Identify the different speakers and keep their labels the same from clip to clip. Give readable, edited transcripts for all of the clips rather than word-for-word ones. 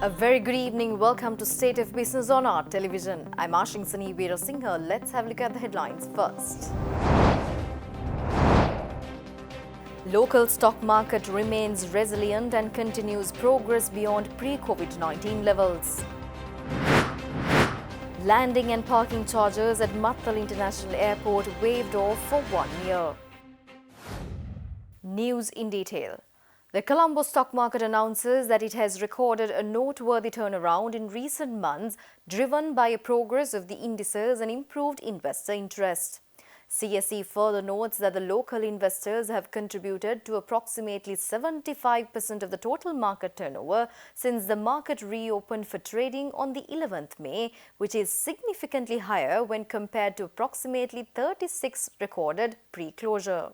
Speaker 1: A very good evening. Welcome to State of Business on our television. I'm Ashingsani Veerasinghe. Let's have a look at the headlines first. Local stock market remains resilient and continues progress beyond pre-COVID-19 levels. Landing and parking charges at Mattal International Airport waived off for 1 year. News in detail. The Colombo stock market announces that it has recorded a noteworthy turnaround in recent months, driven by a progress of the indices and improved investor interest. CSE further notes that the local investors have contributed to approximately 75% of the total market turnover since the market reopened for trading on the 11th May, which is significantly higher when compared to approximately 36 recorded pre-closure.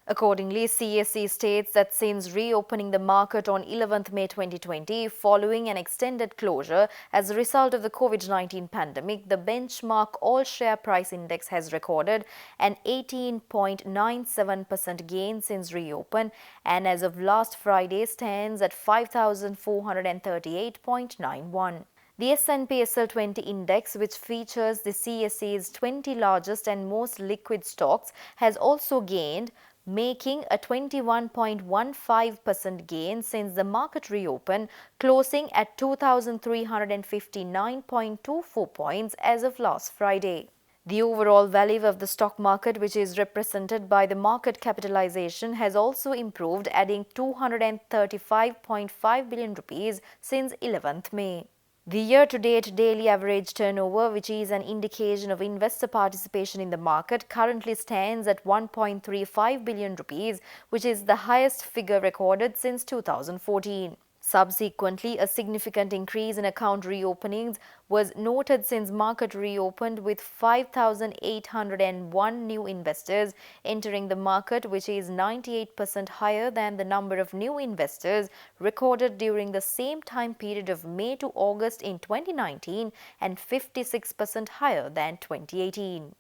Speaker 1: Accordingly, CSE states that since reopening the market on 11th May 2020, following an extended closure as a result of the COVID-19 pandemic, the benchmark all-share price index has recorded an 18.97% gain since reopen and as of last Friday stands at 5,438.91. The S&P SL20 index, which features the CSE's 20 largest and most liquid stocks, has also gained, making a 21.15% gain since the market reopened, closing at 2,359.24 points as of last Friday. The overall value of the stock market, which is represented by the market capitalization, has also improved, adding 235.5 billion rupees since 11th May. The year-to-date daily average turnover, which is an indication of investor participation in the market, currently stands at 1.35 billion rupees, which is the highest figure recorded since 2014. Subsequently, a significant increase in account reopenings was noted since market reopened, with 5,801 new investors entering the market, which is 98% higher than the number of new investors recorded during the same time period of May to August in 2019 and 56% higher than 2018.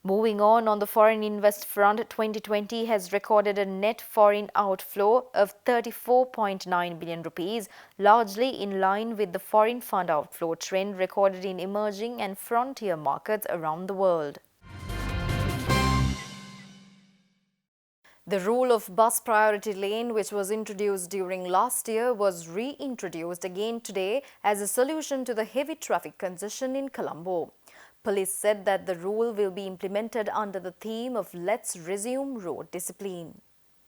Speaker 1: Moving on the foreign invest front, 2020 has recorded a net foreign outflow of 34.9 billion rupees, largely in line with the foreign fund outflow trend recorded in emerging and frontier markets around the world. The rule of bus priority lane, which was introduced during last year, was reintroduced again today as a solution to the heavy traffic congestion in Colombo. Police said that the rule will be implemented under the theme of Let's Resume Road Discipline.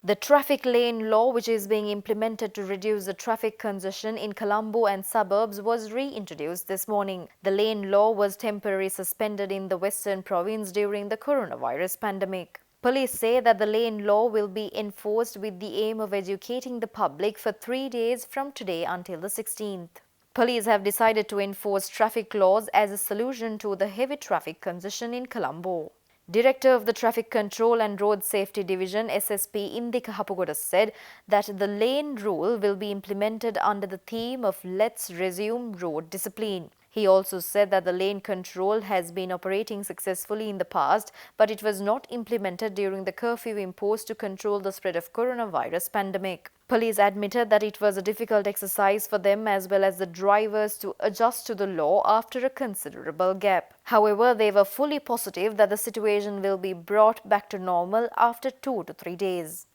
Speaker 1: The traffic lane law, which is being implemented to reduce the traffic congestion in Colombo and suburbs, was reintroduced this morning. The lane law was temporarily suspended in the western province during the coronavirus pandemic. Police say that the lane law will be enforced with the aim of educating the public for 3 days from today until the 16th. Police have decided to enforce traffic laws as a solution to the heavy traffic congestion in Colombo. Director of the Traffic Control and Road Safety Division, SSP Indika Hapugoda, said that the lane rule will be implemented under the theme of Let's Resume Road Discipline. He also said that the lane control has been operating successfully in the past, but it was not implemented during the curfew imposed to control the spread of coronavirus pandemic. Police admitted that it was a difficult exercise for them as well as the drivers to adjust to the law after a considerable gap. However, they were fully positive that the situation will be brought back to normal after 2 to 3 days.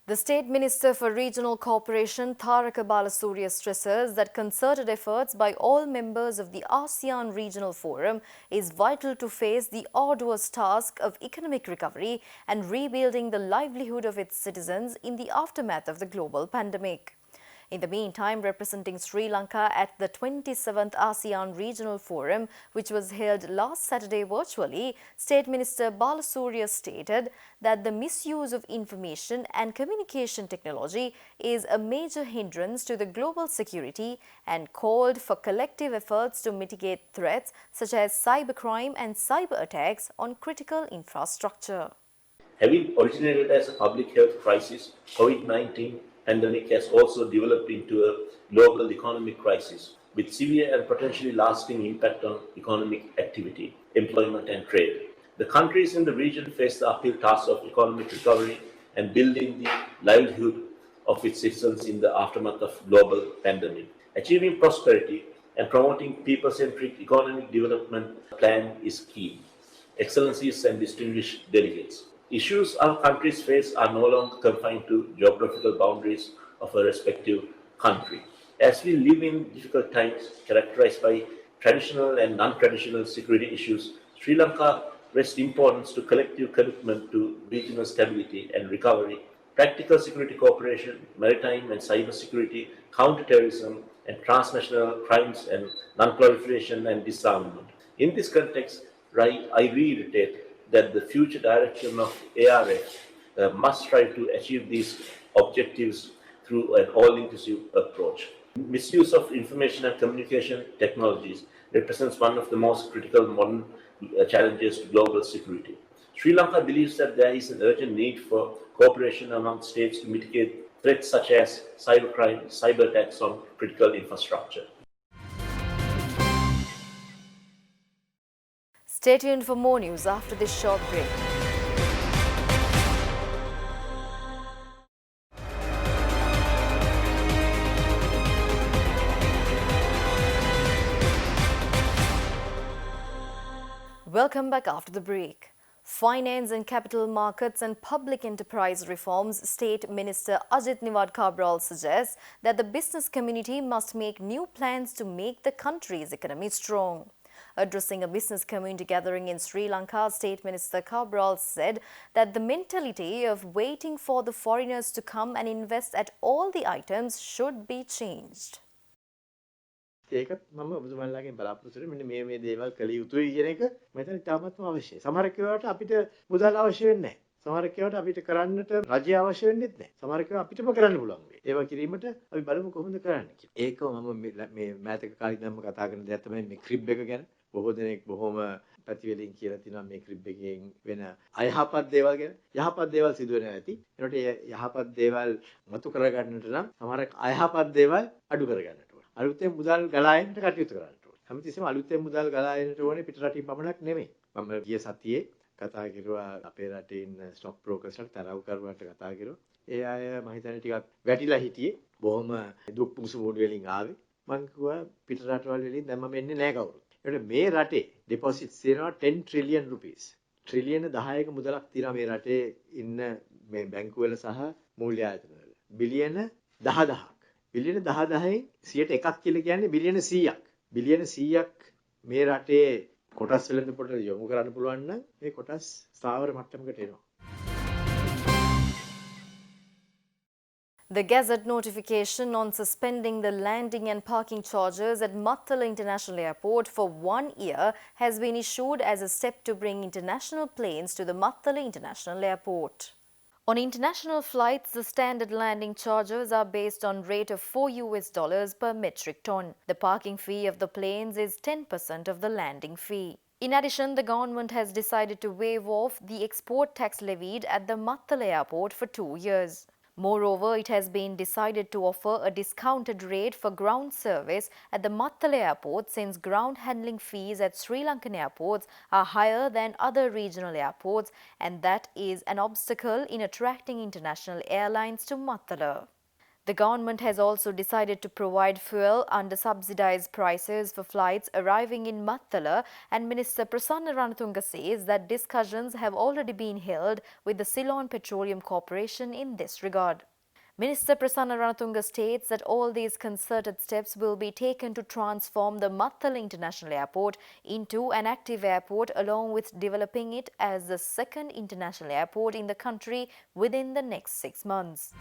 Speaker 1: The State Minister for Regional Cooperation, Tharaka Balasuriya, stresses that concerted efforts by all members of the ASEAN Regional Forum is vital to face the arduous task of economic recovery and rebuilding the livelihood of its citizens in the aftermath of the global pandemic. In the meantime, representing Sri Lanka at the 27th ASEAN Regional Forum, which was held last Saturday virtually, State Minister Balasuriya stated that the misuse of information and communication technology is a major hindrance to the global security and called for collective efforts to mitigate threats such as cybercrime and cyber attacks on critical infrastructure.
Speaker 2: Having originated as a public health crisis, COVID-19 pandemic has also developed into a global economic crisis with severe and potentially lasting impact on economic activity, employment and trade. The countries in the region face the uphill task of economic recovery and building the livelihood of its citizens in the aftermath of global pandemic. Achieving prosperity and promoting people-centric economic development plan is key. Excellencies and distinguished delegates. Issues our countries face are no longer confined to geographical boundaries of a respective country. As we live in difficult times characterized by traditional and non-traditional security issues, Sri Lanka rests importance to collective commitment to regional stability and recovery, practical security cooperation, maritime and cyber security, counterterrorism, and transnational crimes and non-proliferation and disarmament. In this context, I reiterate that the future direction of ARF must strive to achieve these objectives through an all-inclusive approach. Misuse of information and communication technologies represents one of the most critical modern challenges to global security. Sri Lanka believes that there is an urgent need for cooperation among states to mitigate threats such as cybercrime, cyber attacks on critical infrastructure.
Speaker 1: Stay tuned for more news after this short break. Welcome back after the break. Finance and Capital Markets and Public Enterprise Reforms State Minister Ajit Niwad Cabral suggests that the business community must make new plans to make the country's economy strong. Addressing a business community gathering in Sri Lanka, State Minister Cabral said that the mentality of waiting for the foreigners to come and invest at all the items should be changed.
Speaker 3: ඒකත් මම ඔබතුමාලාගෙන් බලාපොරොත්තු වෙන්නේ මෙන්න මේ දේවල් කළ යුතුයි කියන එක මම හිතන්නේ තාමත්ම අවශ්‍යයි. සමහර කෙනාට අපිට මුදල් අවශ්‍ය වෙන්නේ නැහැ. සමහර කෙනාට අපිට කරන්නට රජය අවශ්‍ය වෙන්නේත් නැහැ. සමහර කෙනා අපිටම කරන්න පුළුවන් වෙයි. ඒවා කිරීමට අපි බලමු කොහොමද කරන්න කියලා. ඒක මම මේ මෑතක කාලේ ඉඳන්ම කතා කරන දෙයක් තමයි මේ ක්‍රිබ් එක ගැන. බොහෝ දෙනෙක් බොහොම පැතිවලින් කියලා තිනවා මේ ක්‍රිබ් එකෙන් වෙන අයහපත් දේවල් ගැන. යහපත් දේවල් සිදු වෙනවා ඇති. ඒකට ඒ යහපත් දේවල් මතු කරගන්නට නම් සමහර අයහපත් දේවල් අඩු කරගන්නට අලුතෙන් මුදල් ගලා එන්නට කටයුතු කරන්න ඕනේ. හැමතිස්සෙම අලුතෙන් මුදල් ගලා එන්නට ඕනේ පිට රටින් පමණක් නෙමෙයි. මම ගිය සතියේ කතා කරුවා අපේ රටේ ඉන්න ස්ටොක් බ්‍රෝකර්ස්ලාට තරව්කරුවන්ට කතා කරුවා. ඒ අය මම හිතන්නේ ටිකක් වැටිලා හිටියේ. බොහොම දුක් පුසු මොඩ වලින් ආවේ. මම කිව්වා පිට රටවල් වලින් දැන් මම එන්නේ නැහැ කවුරුත්. ඒකට මේ රටේ ඩිපොසිට්ස් තියෙනවා 10 trillion rupees. ට්‍රිලියන 10ක මුදලක් තියෙනවා මේ රටේ ඉන්න මේ බැංකු වල සහ මූල්‍ය ආයතන වල. බිලියන 10000ක්. බිලියන 10,000න් 101ක් කියලා කියන්නේ බිලියන 100ක්. බිලියන 100ක් මේ රටේ කොටස් වෙළඳ පොළට යොමු කරන්න පුළුවන් නම් මේ කොටස් ස්ථාවර මට්ටමකට එනවා.
Speaker 1: The Gazette notification on suspending the landing and parking charges at Mattala International Airport for 1 year has been issued as a step to bring international planes to the Mattala International Airport. On international flights, the standard landing charges are based on rate of $4 per metric ton. The parking fee of the planes is 10% of the landing fee. In addition, the government has decided to waive off the export tax levied at the Mattala Airport for 2 years. Moreover, it has been decided to offer a discounted rate for ground service at the Mattala Airport since ground handling fees at Sri Lankan airports are higher than other regional airports, and that is an obstacle in attracting international airlines to Mattala. The government has also decided to provide fuel under subsidized prices for flights arriving in Mattala, and Minister Prasanna Ranatunga says that discussions have already been held with the Ceylon Petroleum Corporation in this regard. Minister Prasanna Ranatunga states that all these concerted steps will be taken to transform the Mattala International Airport into an active airport, along with developing it as the second international airport in the country within the next 6 months.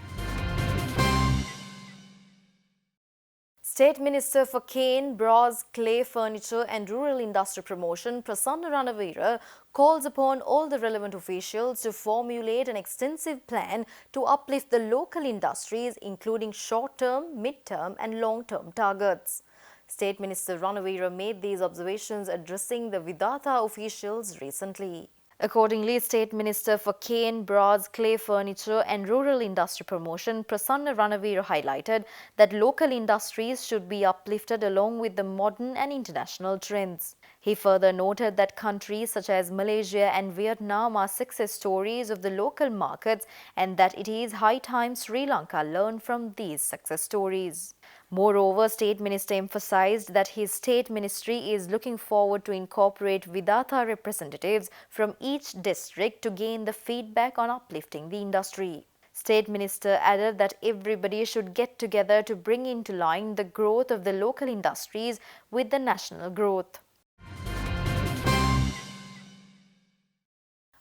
Speaker 1: State Minister for Cane, Bras, Clay, Furniture and Rural Industry Promotion, Prasanna Ranavira, calls upon all the relevant officials to formulate an extensive plan to uplift the local industries, including short-term, mid-term and long-term targets. State Minister Ranavira made these observations addressing the Vidata officials recently. Accordingly, State Minister for Cane, Bras, Clay Furniture and Rural Industry Promotion Prasanna Ranavira highlighted that local industries should be uplifted along with the modern and international trends. He further noted that countries such as Malaysia and Vietnam are success stories of the local markets and that it is high time Sri Lanka learned from these success stories. Moreover, State Minister emphasized that his state ministry is looking forward to incorporate Vidata representatives from each district to gain the feedback on uplifting the industry. State Minister added that everybody should get together to bring into line the growth of the local industries with the national growth.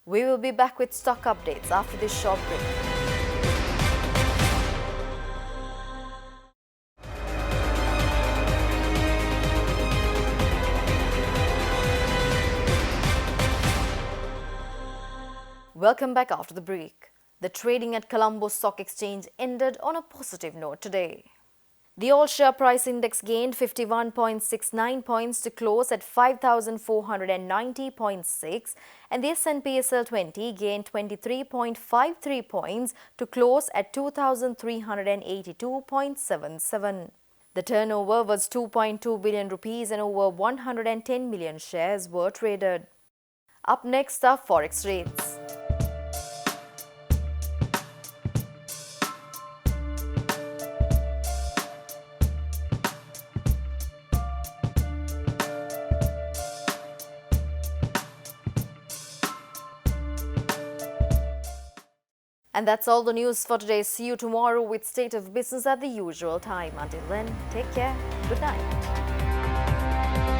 Speaker 1: We will be back with stock updates after this short break. Welcome back after the break. The trading at Colombo Stock Exchange ended on a positive note today. The all-share price index gained 51.69 points to close at 5,490.6 and the S&P SL 20 gained 23.53 points to close at 2,382.77. The turnover was 2.2 billion rupees and over 110 million shares were traded. Up next are forex rates. And that's all the news for today. See you tomorrow with State of Business at the usual time. Until then, take care. Good night.